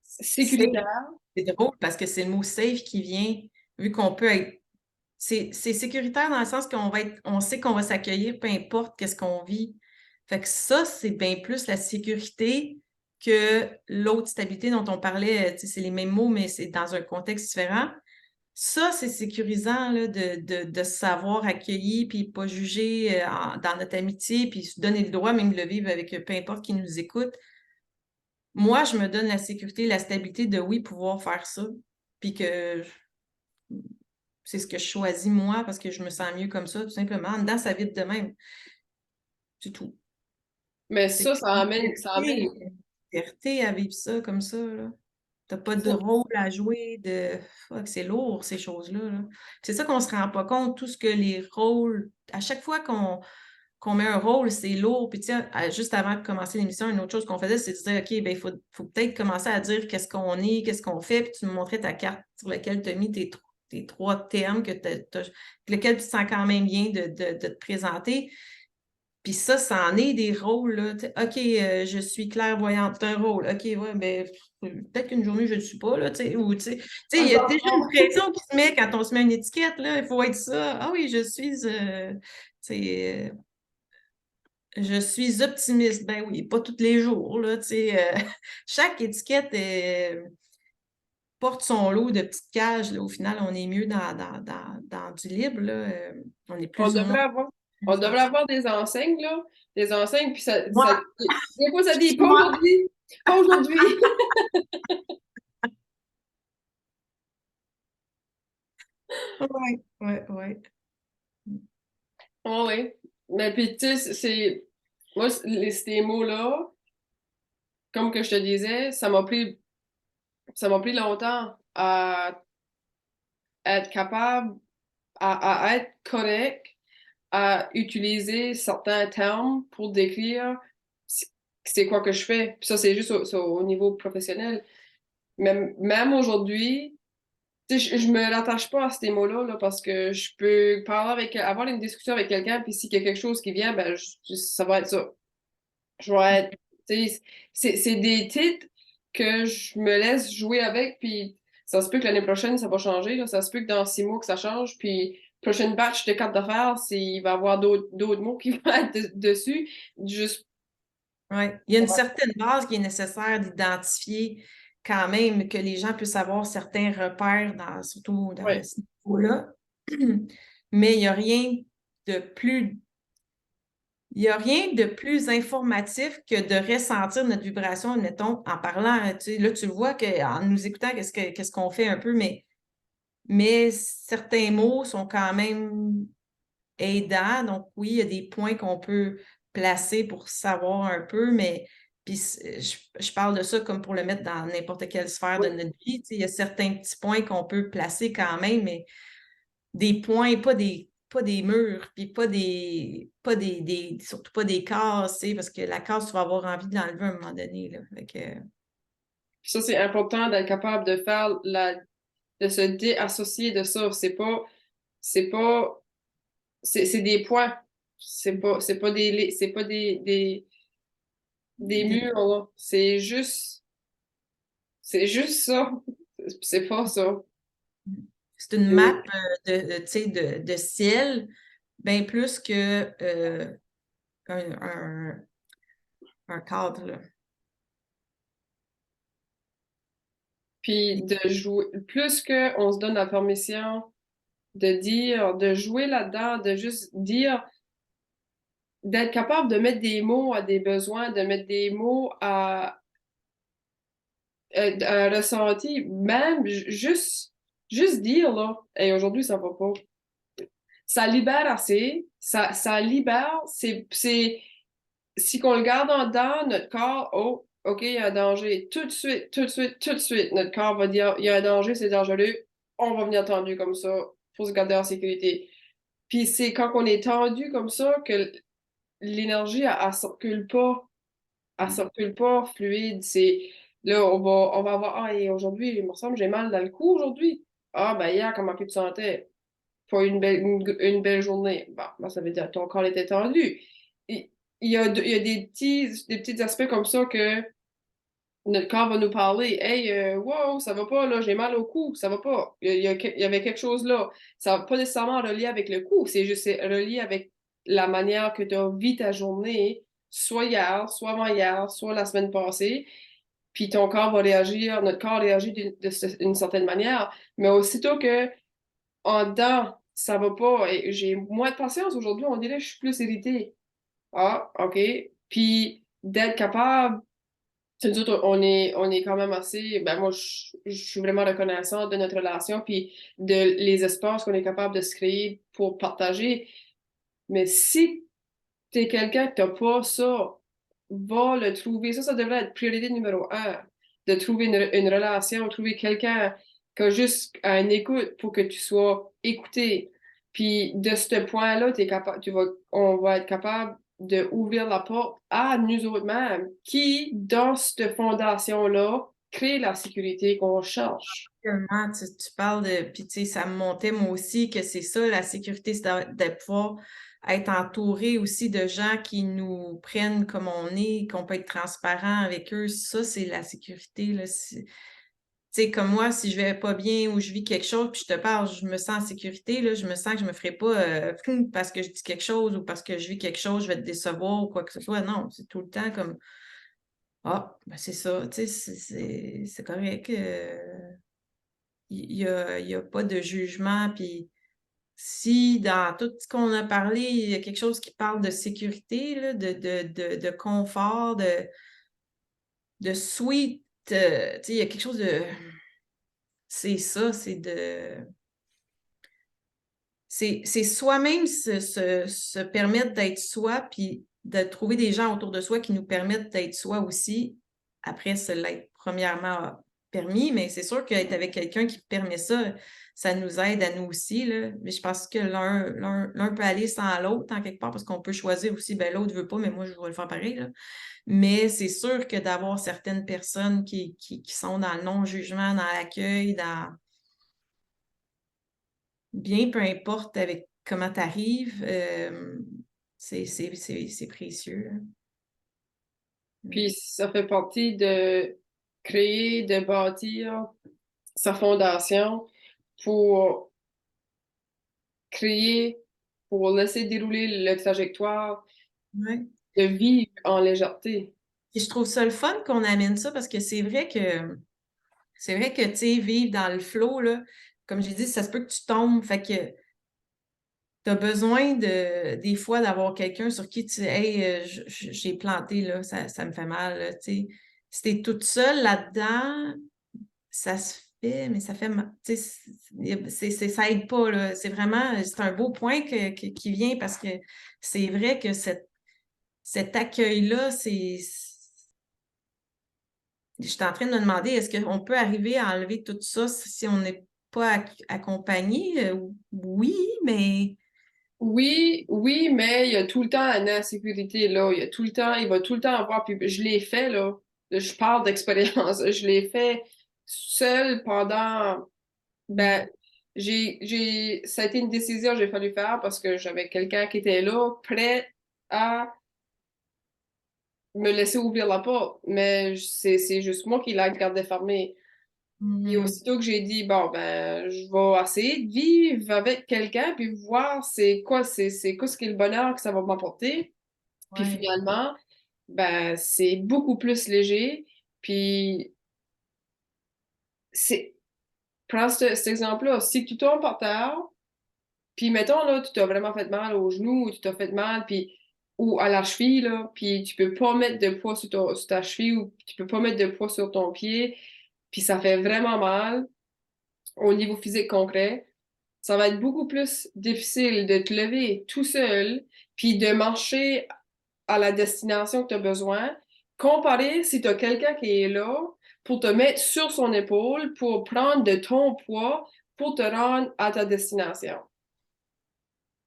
Safe. sécuritaire. C'est drôle parce que c'est le mot safe qui vient, vu qu'on peut être c'est sécuritaire dans le sens on sait qu'on va s'accueillir, peu importe qu'est-ce qu'on vit. Fait que ça, c'est bien plus la sécurité que l'autre stabilité dont on parlait. C'est les mêmes mots, mais c'est dans un contexte différent. Ça, c'est sécurisant là, de se savoir accueilli, puis pas jugé dans notre amitié, puis se donner le droit même de le vivre avec peu importe qui nous écoute. Moi, je me donne la sécurité, la stabilité de oui, pouvoir faire ça, puis que c'est ce que je choisis moi parce que je me sens mieux comme ça, tout simplement. En dedans, ça vite de même. C'est tout. Mais C'est ça amène. une fierté à vivre ça comme ça, là. T'as pas de Ça, rôle à jouer, Fuck, c'est lourd, ces choses-là, là. C'est ça qu'on se rend pas compte, tout ce que les rôles... À chaque fois qu'on met un rôle, c'est lourd. Puis tiens, juste avant de commencer l'émission, une autre chose qu'on faisait, c'est de dire, OK, ben, faut peut-être commencer à dire qu'est-ce qu'on est, qu'est-ce qu'on fait, puis tu me montrais ta carte sur laquelle tu as mis tes trois termes, lequel tu te sens quand même bien de te présenter. Puis ça en est des rôles, là. OK, je suis clairvoyante, c'est un rôle. OK, ouais, ben, peut-être qu'une journée, je ne le suis pas, là, tu sais, ou, tu sais, il y a déjà une pression qui se met quand on se met une étiquette, là, il faut être ça. Ah oui, je suis, tu sais, je suis optimiste. Ben oui, pas tous les jours, là, tu sais. Chaque étiquette porte son lot de petites cages, là. Au final, on est mieux dans du libre, là. On est on plus ou moins devrait avoir, on devrait avoir des enseignes, là. Des enseignes, puis moi, des fois, ça dit pas moi. aujourd'hui. Pas aujourd'hui. Ouais, ouais, ouais. Ah oui. Mais puis, tu sais, moi, ces mots-là, comme que je te disais, ça m'a pris longtemps à être capable, à être correct, à utiliser certains termes pour décrire c'est quoi que je fais. Puis ça, c'est juste au niveau professionnel. Même aujourd'hui, tu sais, je me rattache pas à ces mots-là là, parce que je peux avoir une discussion avec quelqu'un, puis s'il y a quelque chose qui vient, ben, ça va être ça. Je vais être, tu sais, c'est des titres que je me laisse jouer avec, puis ça se peut que l'année prochaine, ça va changer, là. Ça se peut que dans 6 mois que ça change, puis prochaine batch de cartes d'affaires, il va y avoir d'autres mots qui vont être dessus. Juste, Ouais. Il y a une certaine base qui est nécessaire d'identifier quand même que les gens puissent avoir certains repères, surtout dans ouais. ce niveau-là. Mais il n'y a rien de plus il n'y a rien de plus informatif que de ressentir notre vibration, mettons, en parlant. Tu sais, là, tu le vois qu'en nous écoutant, qu'est-ce qu'on fait un peu, mais certains mots sont quand même aidants. Donc, oui, il y a des points qu'on peut placer pour savoir un peu, mais puis je parle de ça comme pour le mettre dans n'importe quelle sphère de Oui. notre vie. Tu sais, il y a certains petits points qu'on peut placer quand même, mais des points, pas des murs, puis surtout pas des cases, tu sais, parce que la case, tu vas avoir envie de l'enlever à un moment donné, là. Fait que, Puis ça, c'est important d'être capable de se déassocier de ça. C'est pas, c'est des points. C'est pas des murs, là. C'est juste ça. C'est pas ça. c'est une Et map tu sais, de ciel, bien plus que un, un- un cadre, là. puis de jouer, plus qu'on se donne la permission de jouer là-dedans, de juste dire, d'être capable de mettre des mots à des besoins, de mettre des mots à un ressenti, même juste dire, là, et aujourd'hui, ça va pas. Ça libère assez, ça libère, si qu'on le garde en dedans, notre corps, oh, OK, il y a un danger. Tout de suite, tout de suite, tout de suite, notre corps va dire, il y a un danger, c'est dangereux, on va venir tendu comme ça, faut se garder en sécurité. Puis c'est quand on est tendu comme ça que l'énergie, elle circule pas fluide. Là, on va avoir, ah, et aujourd'hui, il me semble, j'ai mal dans le cou aujourd'hui. Ah, ben hier, comment que tu te sentais? Pas une belle journée. Bon, ben, ça veut dire que ton corps était tendu. Il, il y a des petits aspects comme ça que notre corps va nous parler. Hey, wow, ça va pas, là, j'ai mal au cou, ça va pas. Il y avait quelque chose là. Ça va pas nécessairement relié avec le cou, c'est juste c'est relié avec la manière que tu as vécu ta journée, soit hier, soit avant-hier, soit la semaine passée. Puis ton corps va réagir, notre corps réagit d'une certaine manière. Mais aussitôt que en dedans, ça va pas, et j'ai moins de patience aujourd'hui, on dirait que je suis plus irritée. Ah, OK. Puis d'être capable nous autres, on est quand même assez. Ben moi, je suis vraiment reconnaissante de notre relation, puis de les espaces qu'on est capable de se créer pour partager. Mais si t'es quelqu'un que t'as pas ça, va le trouver. Ça devrait être priorité numéro un. De trouver une relation, trouver quelqu'un qui a juste une écoute pour que tu sois écouté. Puis de ce point-là, on va être capable de ouvrir la porte à nous autres mêmes, qui, dans cette fondation-là, crée la sécurité qu'on cherche. Exactement. Tu parles de, puis tu sais, ça me montait moi aussi que c'est ça, la sécurité, c'est de pouvoir être entouré aussi de gens qui nous prennent comme on est, qu'on peut être transparent avec eux. Ça, c'est la sécurité, là. Tu sais, comme moi, si je vais pas bien ou je vis quelque chose, puis je te parle, je me sens en sécurité, là, je me sens que je me ferai pas parce que je dis quelque chose ou parce que je vis quelque chose, je vais te décevoir ou quoi que ce soit. Non, c'est tout le temps comme ah, ben c'est ça, tu sais, c'est correct. Il y a pas de jugement. Puis si dans tout ce qu'on a parlé, il y a quelque chose qui parle de sécurité, là, de confort, de sweet, tu sais, il y a quelque chose de. C'est ça, c'est soi-même se permettre d'être soi, puis de trouver des gens autour de soi qui nous permettent d'être soi aussi. Après, se l'être premièrement permis, mais c'est sûr qu'être avec quelqu'un qui permet ça, ça nous aide à nous aussi, là. Mais je pense que l'un peut aller sans l'autre en quelque part, parce qu'on peut choisir aussi, ben l'autre veut pas, mais moi, je vais le faire pareil, là. Mais c'est sûr que d'avoir certaines personnes qui sont dans le non-jugement, dans l'accueil, dans bien, peu importe avec comment tu arrives, c'est précieux, hein. Puis ça fait partie de créer, de bâtir sa fondation pour créer, pour laisser dérouler la trajectoire Ouais. de vivre en légèreté. Et je trouve ça le fun qu'on amène ça parce que c'est vrai que tu sais, vivre dans le flow, là, comme j'ai dit, ça se peut que tu tombes. Fait que tu as besoin des fois d'avoir quelqu'un sur qui tu hey, j'ai planté, là, ça me fait mal, là, tu sais. Si t'es toute seule là-dedans, ça se fait, mais ça fait tu sais, ça aide pas, là. C'est vraiment, c'est un beau point qui vient parce que c'est vrai que cet accueil-là, je suis en train de me demander, est-ce qu'on peut arriver à enlever tout ça si on n'est pas accompagné? Oui, mais Oui, oui, mais il y a tout le temps une insécurité, là. Il y a tout le temps, il va tout le temps avoir, puis je l'ai fait, là. Je parle d'expérience. Je l'ai fait seule pendant, ben, ça a été une décision que j'ai fallu faire parce que j'avais quelqu'un qui était là, prêt à me laisser ouvrir la porte. Mais c'est juste moi qui la gardais fermée. Puis Mhm. aussitôt que j'ai dit, bon, ben, je vais essayer de vivre avec quelqu'un, puis voir c'est quoi ce qui est le bonheur que ça va m'apporter. Puis Ouais. finalement, ben, c'est beaucoup plus léger. Puis, c'est, prends cet exemple-là. Si tu tombes par terre, puis mettons, là, tu t'as vraiment fait mal au genou, ou tu t'as fait mal, puis, ou à la cheville, là, puis tu peux pas mettre de poids sur ta cheville, ou tu peux pas mettre de poids sur ton pied, puis ça fait vraiment mal au niveau physique concret. Ça va être beaucoup plus difficile de te lever tout seul, puis de marcher à la destination que tu as besoin, comparé si tu as quelqu'un qui est là pour te mettre sur son épaule, pour prendre de ton poids, pour te rendre à ta destination.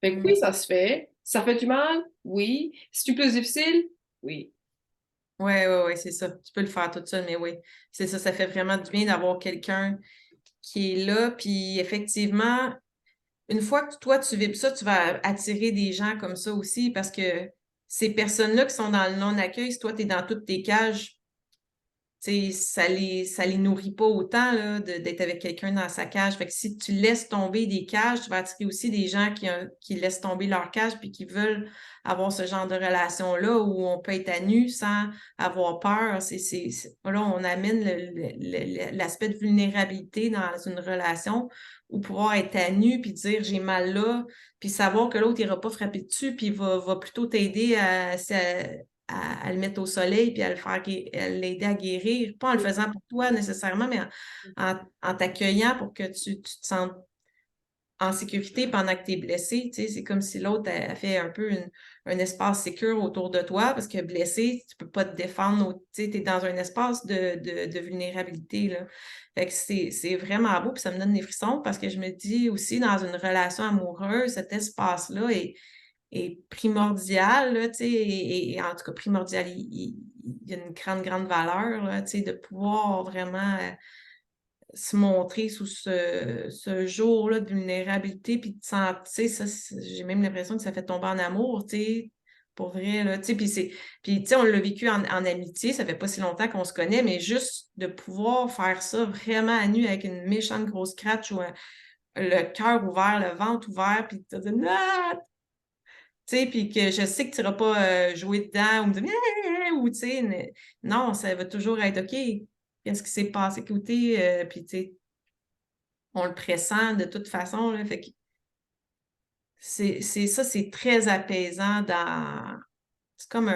Fait que Mhm. oui, ça se fait. Ça fait du mal? Oui. C'est plus difficile? Oui. Ouais, ouais, ouais, c'est ça. Tu peux le faire toute seule, mais oui. C'est ça, ça fait vraiment du bien d'avoir quelqu'un qui est là. Puis effectivement, une fois que toi, tu vis ça, tu vas attirer des gens comme ça aussi parce que ces personnes-là qui sont dans le non-accueil, si toi, tu es dans toutes tes cages, ça les nourrit pas autant là, d'être avec quelqu'un dans sa cage. Fait que si tu laisses tomber des cages, tu vas attirer aussi des gens qui laissent tomber leur cage puis qui veulent avoir ce genre de relation-là où on peut être à nu sans avoir peur. Là, on amène l'aspect de vulnérabilité dans une relation où pouvoir être à nu puis dire j'ai mal là, puis savoir que l'autre n'ira pas frapper dessus puis va plutôt t'aider à le mettre au soleil puis à l'aider à guérir, pas en le faisant pour toi nécessairement, mais en t'accueillant pour que tu te sentes en sécurité pendant que tu es blessé. Tu sais, c'est comme si l'autre a fait un peu un espace sécure autour de toi parce que blessé, tu peux pas te défendre. Tu sais, es dans un espace de vulnérabilité. Là. Fait que c'est vraiment beau, puis ça me donne des frissons parce que je me dis aussi dans une relation amoureuse, cet espace-là est primordial, là, tu sais, et en tout cas primordial, il y a une grande, grande valeur, là, tu sais, de pouvoir vraiment se montrer sous ce jour-là de vulnérabilité, puis de sentir, tu sais, j'ai même l'impression que ça fait tomber en amour, tu sais, pour vrai, là, tu sais, puis tu sais, on l'a vécu en amitié, ça fait pas si longtemps qu'on se connaît, mais juste de pouvoir faire ça vraiment à nu avec une méchante grosse scratch ou le cœur ouvert, le ventre ouvert, puis tu te dis, ah! Tu sais, puis que je sais que tu n'iras pas jouer dedans ou me dire, ou tu sais, non, ça va toujours être OK, qu'est-ce qui s'est passé, écoutez, puis tu sais, on le pressent de toute façon, là, fait que ça, c'est très apaisant c'est comme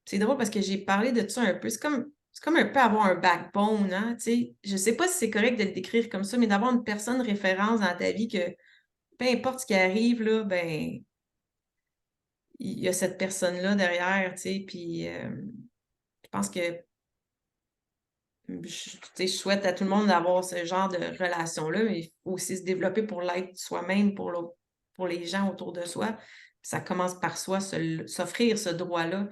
c'est drôle parce que j'ai parlé de ça un peu, c'est comme un peu avoir un backbone, hein, tu sais, je sais pas si c'est correct de le décrire comme ça, mais d'avoir une personne référence dans ta vie que, peu importe ce qui arrive, là, ben il y a cette personne-là derrière, tu sais, puis je pense que tu sais, je souhaite à tout le monde d'avoir ce genre de relation-là, mais il faut aussi se développer pour l'être soi-même, pour les gens autour de soi. Ça commence par soi, s'offrir ce droit-là.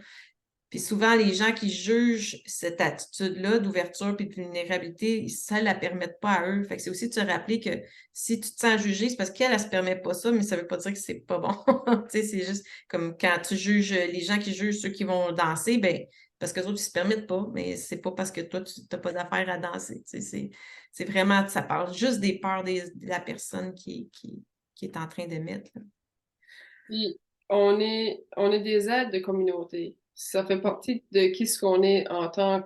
Puis souvent, les gens qui jugent cette attitude-là d'ouverture puis de vulnérabilité, ça ne la permettent pas à eux. Fait que c'est aussi de se rappeler que si tu te sens jugé, c'est parce qu'elle, elle ne se permet pas ça, mais ça ne veut pas dire que c'est pas bon. Tu sais, c'est juste comme quand tu juges les gens qui jugent ceux qui vont danser, ben parce que les autres, ils se permettent pas, mais c'est pas parce que toi, tu n'as pas d'affaire à danser. Tu sais, c'est vraiment, ça parle juste des peurs de la personne qui est en train de mettre. Là. Puis, on est des aides de communauté. Ça fait partie de qui ce qu'on est en tant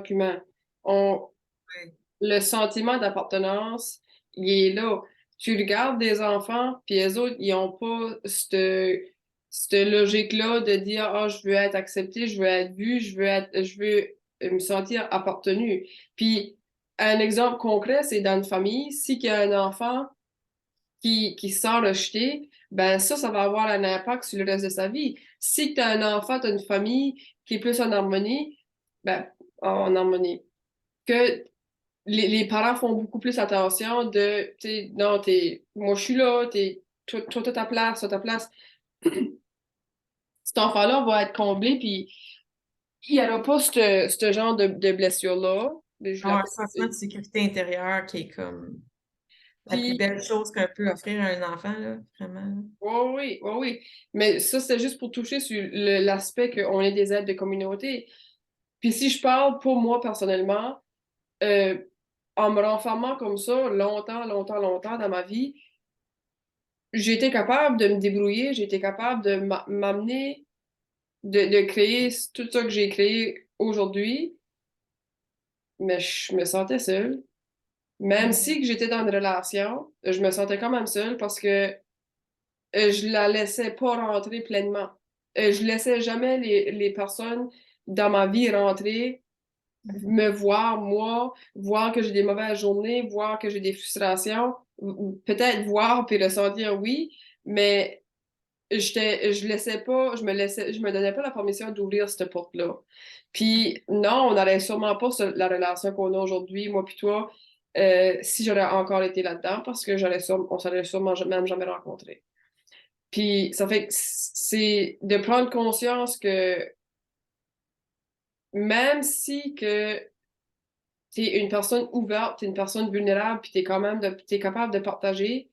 qu'humain. On, Ouais. le sentiment d'appartenance, il est là. Tu regardes des enfants, puis les autres, ils n'ont pas cette logique-là de dire, ah, je veux être accepté, je veux être vu, je veux me sentir appartenu. Puis, un exemple concret, c'est dans une famille, si il y a un enfant qui sort rejeté, ben ça va avoir un impact sur le reste de sa vie. Si tu as un enfant, tu as une famille qui est plus en harmonie, ben, en harmonie, que les parents font beaucoup plus attention de, tu sais, non, moi je suis là, toi, t'as ta place, t'as ta place. Cet enfant-là va être comblé, puis il n'y aura pas ce genre de blessure-là. Mais je Avoir un l'appelle. sentiment de sécurité intérieure qui est comme la plus Puis, belle chose qu'on peut offrir à un enfant, là, vraiment. oui, oui, oui, oui. Mais ça, c'est juste pour toucher sur l'aspect qu'on est des aides de communauté. Puis si je parle pour moi personnellement, euh, en me renfermant comme ça longtemps, longtemps, longtemps dans ma vie, j'ai été capable de me débrouiller, j'ai été capable de m'amener, de créer tout ça que j'ai créé aujourd'hui, mais je me sentais seule. Même Mhm. si que j'étais dans une relation, je me sentais quand même seule parce que je la laissais pas rentrer pleinement. Je laissais jamais les personnes dans ma vie rentrer, me voir, moi, voir que j'ai des mauvaises journées, voir que j'ai des frustrations, ou peut-être voir puis ressentir oui, mais je laissais pas, je me donnais pas la permission d'ouvrir cette porte-là. Puis non, on n'aurait sûrement pas la relation qu'on a aujourd'hui, moi puis toi, si j'aurais encore été là-dedans, parce que on s'aurait sûrement même jamais rencontrés. Puis ça fait que c'est de prendre conscience que même si que t'es une personne ouverte, t'es une personne vulnérable, puis t'es capable de partager,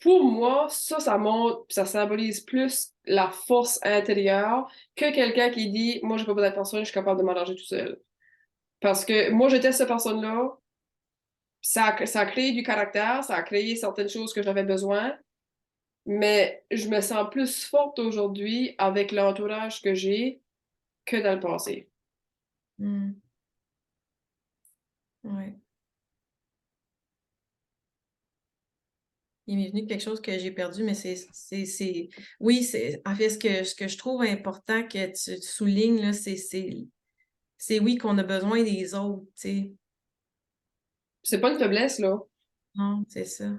pour moi, ça montre, ça symbolise plus la force intérieure que quelqu'un qui dit, moi, j'ai pas besoin de personne, je suis capable de m'arranger tout seul. Parce que moi, j'étais cette personne-là, ça a créé du caractère, ça a créé certaines choses que j'avais besoin, mais je me sens plus forte aujourd'hui avec l'entourage que j'ai que dans le passé. Mm. Ouais. Il m'est venu quelque chose que j'ai perdu, mais oui, en fait, ce que je trouve important que tu soulignes, là, c'est oui qu'on a besoin des autres, tu sais. C'est pas une faiblesse, là. Non, c'est ça.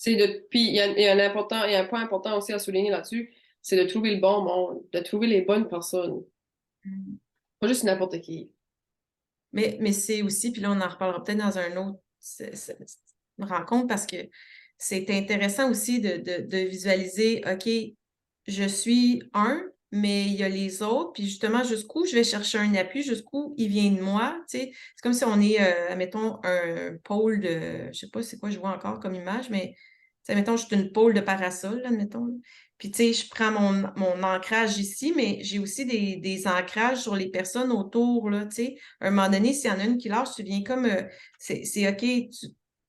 Puis il y a un point important aussi à souligner là-dessus, c'est de trouver le bon monde, de trouver les bonnes personnes. Mm. Pas juste n'importe qui. Mais c'est aussi, puis là, on en reparlera peut-être dans un autre rencontre parce que c'est intéressant aussi de visualiser, OK, je suis un, mais il y a les autres, puis justement, jusqu'où je vais chercher un appui, jusqu'où il vient de moi, tu sais. C'est comme si on est, admettons, un pôle de, je sais pas c'est quoi je vois encore comme image, mais, tu sais, admettons, je suis une pôle de parasol, là, admettons. Puis, tu sais, je prends mon ancrage ici, mais j'ai aussi des ancrages sur les personnes autour, là, tu sais. À un moment donné, s'il y en a une qui lâche, tu viens comme, c'est OK, tu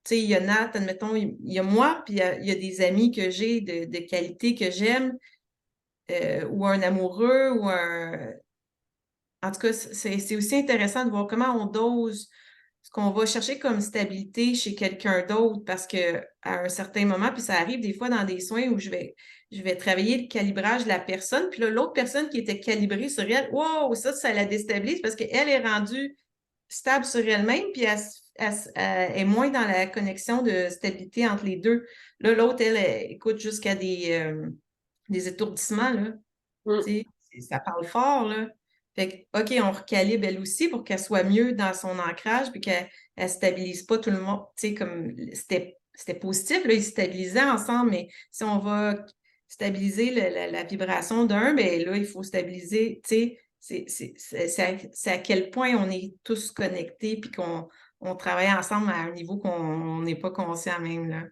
sais, il y a Nat, admettons, il y a moi, puis il y a des amis que j'ai de qualité que j'aime, ou un amoureux, ou un... En tout cas, c'est aussi intéressant de voir comment on dose ce qu'on va chercher comme stabilité chez quelqu'un d'autre, parce que à un certain moment, puis ça arrive des fois dans des soins où je vais travailler le calibrage de la personne, puis là, l'autre personne qui était calibrée sur elle, wow, ça la déstabilise parce qu'elle est rendue stable sur elle-même, puis elle est moins dans la connexion de stabilité entre les deux. Là, l'autre, elle écoute jusqu'à des étourdissements, là. Mm. Tu sais, ça parle fort, là. Fait que, OK, on recalibre elle aussi pour qu'elle soit mieux dans son ancrage, puis qu'elle ne stabilise pas tout le monde. Tu sais, comme c'était positif, là, ils stabilisaient ensemble, mais si on va stabiliser la vibration d'un, ben là, il faut stabiliser, tu sais, c'est à quel point on est tous connectés, puis qu'on travaille ensemble à un niveau qu'on n'est pas conscient même, là.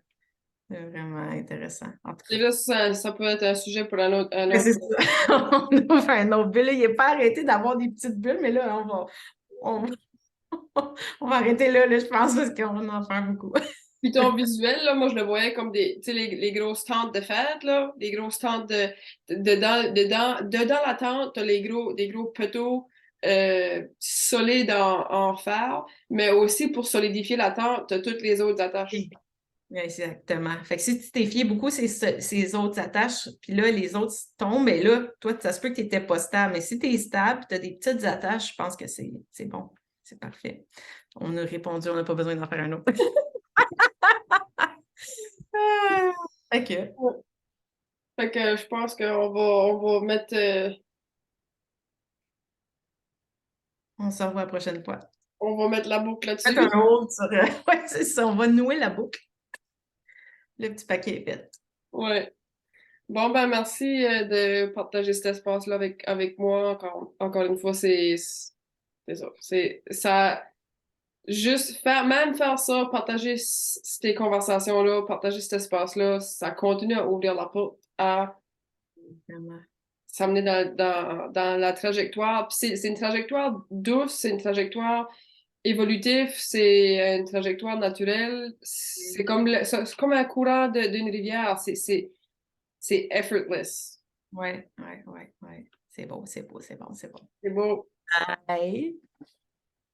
C'est vraiment intéressant, en tout Et cas. là, ça peut être un sujet pour un Mais autre. c'est ça. On ouvre un autre bulle. Là, il n'est pas arrêté d'avoir des petites bulles, mais là, on, on va arrêter là, je pense, parce qu'on en fait beaucoup. Puis ton visuel, là, moi, je le voyais comme tu sais, les grosses tentes de fête, là, les grosses tentes dedans la tente, t'as des gros poteaux solides en fer, mais aussi pour solidifier la tente, t'as toutes les autres attaches. Oui, exactement. Fait que si tu t'es fié beaucoup ces autres attaches, puis là, les autres tombent, et là, toi, ça se peut que tu n'étais pas stable. Mais si tu es stable, tu as des petites attaches, je pense que c'est bon. C'est parfait. On a répondu, on n'a pas besoin d'en faire un autre. Ah, OK. Ouais. Fait que je pense on va mettre, On se revoit la prochaine fois. on va mettre la boucle Faites là-dessus. un hold sur. Ouais, c'est ça. On va nouer la boucle. Le petit paquet est fait. Ouais. Bon, ben merci de partager cet espace-là avec moi. Encore une fois, c'est ça. Juste même faire ça, partager ces conversations-là, partager cet espace-là, ça continue à ouvrir la porte à Vraiment. s'amener dans la trajectoire. Puis c'est une trajectoire douce, c'est une trajectoire évolutive, c'est une trajectoire naturelle. C'est comme un courant d'une rivière. C'est effortless. Ouais, ouais, ouais, ouais. C'est beau, c'est beau, c'est bon, c'est bon. C'est beau. Bye.